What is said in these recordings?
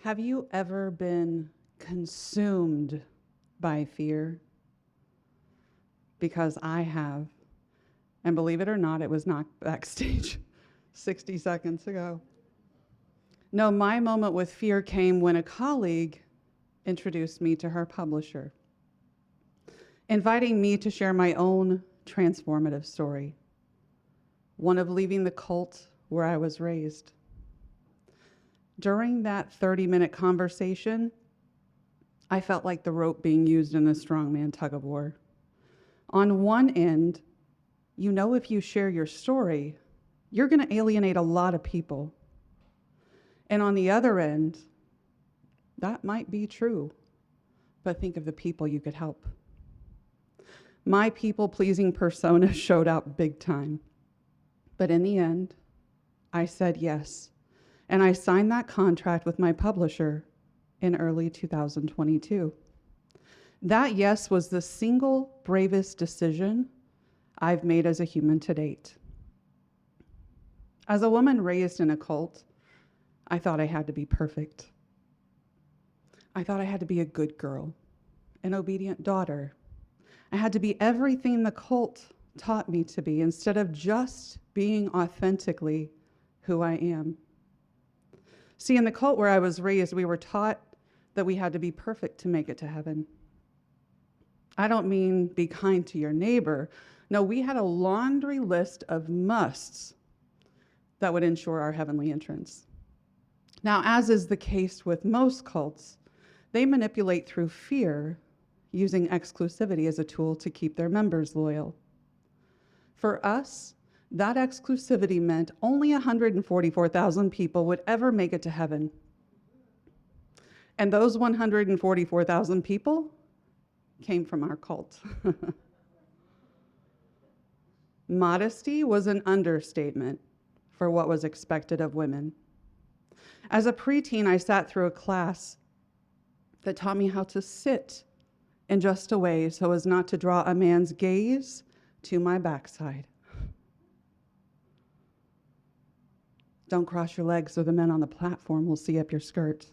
Have you ever been consumed by fear? Because I have. And believe it or not, it was not backstage 60 seconds ago. No, my moment with fear came when a colleague introduced me to her publisher, inviting me to share my own transformative story, one of leaving the cult where I was raised. During that 30-minute conversation, I felt like the rope being used in a strongman tug-of-war. On one end, you know if you share your story, you're going to alienate a lot of people. And on the other end, that might be true, but think of the people you could help. My people-pleasing persona showed up big time. But in the end, I said yes, and I signed that contract with my publisher in early 2022. That yes was the single bravest decision I've made as a human to date. As a woman raised in a cult, I thought I had to be perfect. I thought I had to be a good girl, an obedient daughter. I had to be everything the cult taught me to be instead of just being authentically who I am. See, in the cult where I was raised, we were taught that we had to be perfect to make it to heaven. I don't mean be kind to your neighbor. No, we had a laundry list of musts that would ensure our heavenly entrance. Now, as is the case with most cults, they manipulate through fear, using exclusivity as a tool to keep their members loyal. For us, that exclusivity meant only 144,000 people would ever make it to heaven. And those 144,000 people came from our cult. Modesty was an understatement for what was expected of women. As a preteen, I sat through a class that taught me how to sit in just a way so as not to draw a man's gaze to my backside. Don't cross your legs so the men on the platform will see up your skirt.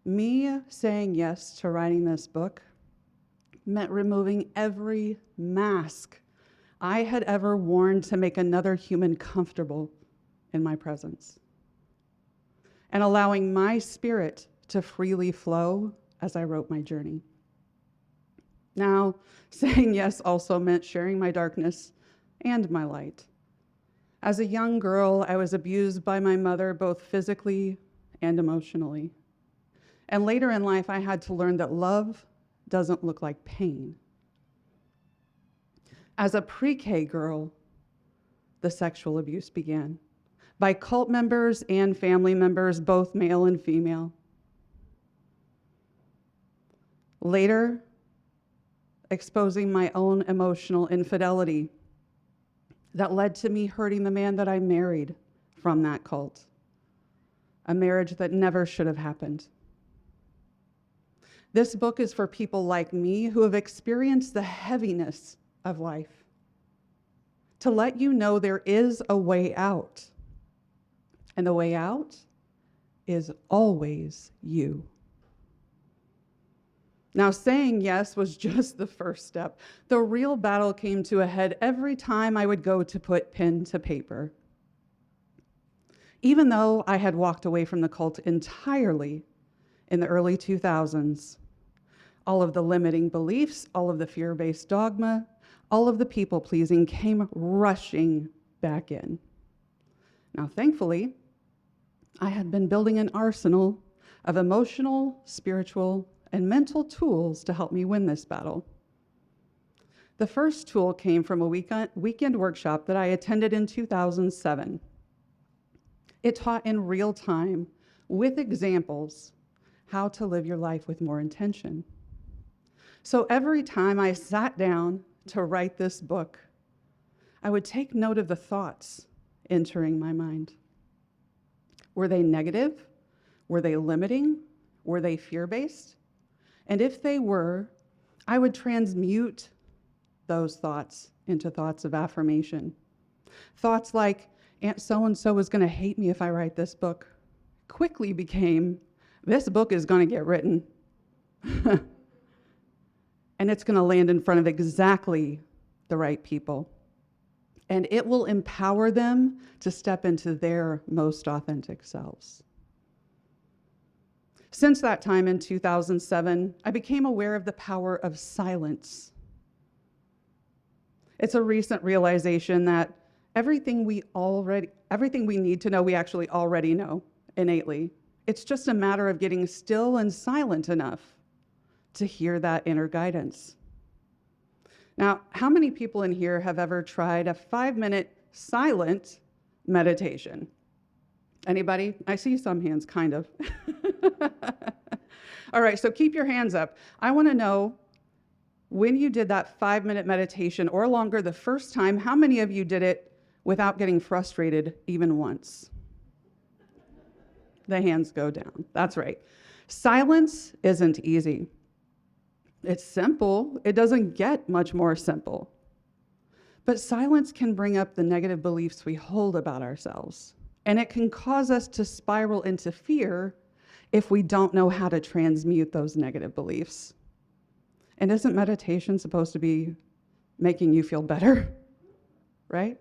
Me saying yes to writing this book meant removing every mask I had ever worn to make another human comfortable in my presence, and allowing my spirit to freely flow as I wrote my journey. Now, saying yes also meant sharing my darkness and my light. As a young girl, I was abused by my mother, both physically and emotionally. And later in life, I had to learn that love doesn't look like pain. As a pre-K girl, the sexual abuse began by cult members and family members, both male and female. Later, exposing my own emotional infidelity that led to me hurting the man that I married from that cult, a marriage that never should have happened. This book is for people like me who have experienced the heaviness of life, to let you know there is a way out. And the way out is always you. Now, saying yes was just the first step. The real battle came to a head every time I would go to put pen to paper. Even though I had walked away from the cult entirely in the early 2000s, all of the limiting beliefs, all of the fear-based dogma, all of the people-pleasing came rushing back in. Now, thankfully, I had been building an arsenal of emotional, spiritual, and mental tools to help me win this battle. The first tool came from a weekend workshop that I attended in 2007. It taught in real time, with examples, how to live your life with more intention. So every time I sat down to write this book, I would take note of the thoughts entering my mind. Were they negative? Were they limiting? Were they fear-based? And if they were, I would transmute those thoughts into thoughts of affirmation. Thoughts like, Aunt so-and-so is going to hate me if I write this book. quickly became, this book is going to get written. And it's going to land in front of exactly the right people. And it will empower them to step into their most authentic selves. Since that time in 2007, I became aware of the power of silence. It's a recent realization that everything we need to know, we actually already know innately. It's just a matter of getting still and silent enough to hear that inner guidance. Now, how many people in here have ever tried a 5-minute silent meditation? Anybody? I see some hands, kind of. All right, so keep your hands up. I want to know, when you did that 5-minute meditation or longer the first time, how many of you did it without getting frustrated even once? The hands go down. That's right. Silence isn't easy. It's simple. It doesn't get much more simple. But silence can bring up the negative beliefs we hold about ourselves. And it can cause us to spiral into fear if we don't know how to transmute those negative beliefs. And isn't meditation supposed to be making you feel better? Right?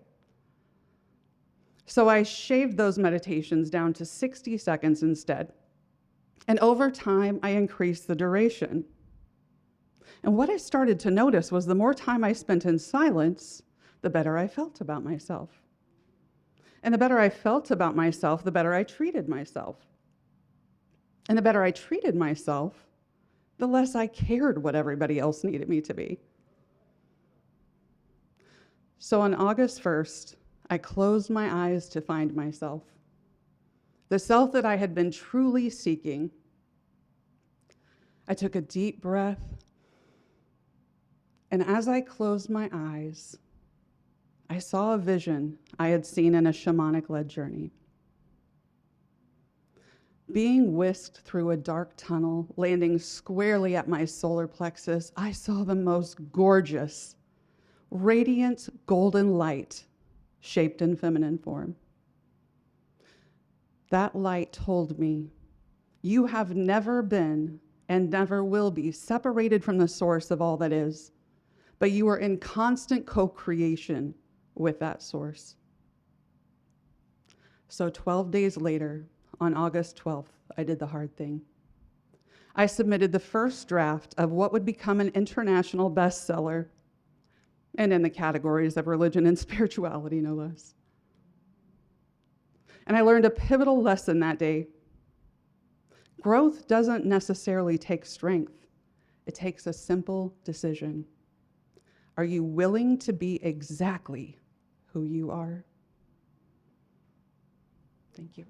So I shaved those meditations down to 60 seconds instead. And over time, I increased the duration. And what I started to notice was the more time I spent in silence, the better I felt about myself. And the better I felt about myself, the better I treated myself. And the better I treated myself, the less I cared what everybody else needed me to be. So on August 1st, I closed my eyes to find myself, the self that I had been truly seeking. I took a deep breath, and as I closed my eyes, I saw a vision I had seen in a shamanic-led journey. Being whisked through a dark tunnel, landing squarely at my solar plexus, I saw the most gorgeous, radiant golden light shaped in feminine form. That light told me, you have never been and never will be separated from the source of all that is, but you are in constant co-creation with that source. So 12 days later, on August 12th, I did the hard thing. I submitted the first draft of what would become an international bestseller, and in the categories of religion and spirituality, no less. And I learned a pivotal lesson that day. Growth doesn't necessarily take strength. It takes a simple decision. Are you willing to be exactly who you are? Thank you.